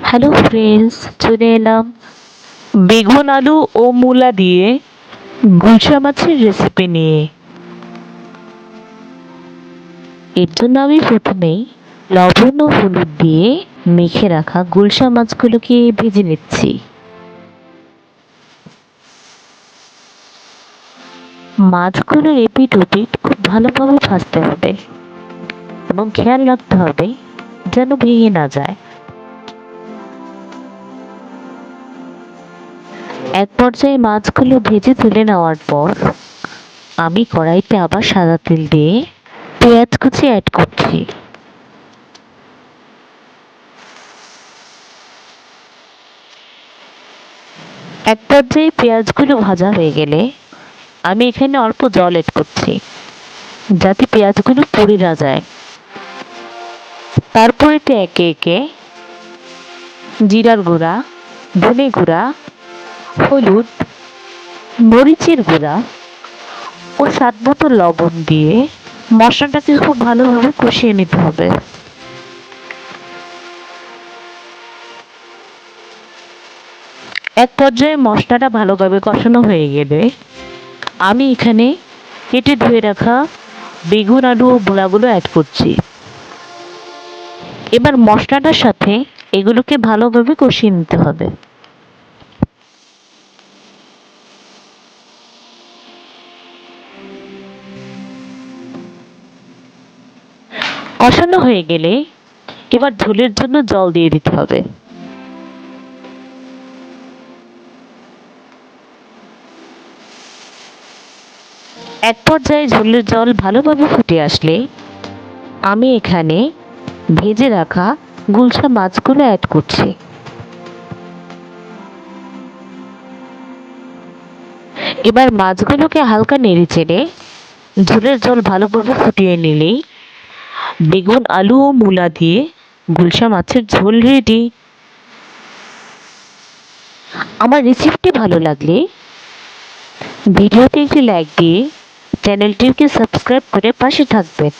Hello friends, চলে এলাম বেগুন আলু ও মূলা দিয়ে গুলশা মাছের রেসিপি নিয়ে। এর জন্য আমি প্রথমেই লবণ ও হলুদ দিয়ে মেখে রাখা গুলশা মাছগুলোকে ভেজে নিচ্ছি। মাছগুলো এপিট ওপিট খুব ভালোভাবে ভাজতে হবে এবং খেয়াল রাখতে হবে যেন ভেঙে না যায়। এক পর্যায়ে মাছগুলো ভেজে তুলে নেওয়ার পর আমি কড়াইতে আবার সাদা তেল দিয়ে পেঁয়াজ কুচি অ্যাড করছি। এক পর্যায়ে পেঁয়াজগুলো ভাজা হয়ে গেলে আমি এখানে অল্প জল অ্যাড করছি যাতে পেঁয়াজগুলো পুড়ে না যায়। তারপর এতে একে একে জিরার গুঁড়া, ধনে গুঁড়া, হলুদ, মরিচের গুঁড়া ও স্বাদ মতো লবণ দিয়ে মশলাটাকে খুব ভালোভাবে কষিয়ে নিতে হবে। এক পর্যায়ে মশলাটা ভালোভাবে কষানো হয়ে গেলে আমি এখানে কেটে ধুয়ে রাখা বেগুন, আলু ও মূলাগুলো অ্যাড করছি। এবার মশলাটার সাথে এগুলোকে ভালোভাবে কষিয়ে নিতে হবে। কষানো হয়ে গেলে এবার ঝোলের জন্য জল দিয়ে দিতে হবে। এক পর্যায়ে ঝোলের জল ভালোভাবে ফুটে আসলে আমি এখানে ভেজে রাখা গুলশা মাছগুলো অ্যাড করছি। এবার মাছগুলোকে হালকা নেড়ে চেড়ে ঝোলের জল ভালোভাবে ফুটিয়ে নিলেই বেগুন, আলু ও মূলা দিয়ে গুলশা মাছের ঝোল রেডি। আমার রেসিপিটি ভালো লাগলে ভিডিওতে একটি লাইক দিয়ে চ্যানেলটিকে সাবস্ক্রাইব করে পাশে থাকবেন।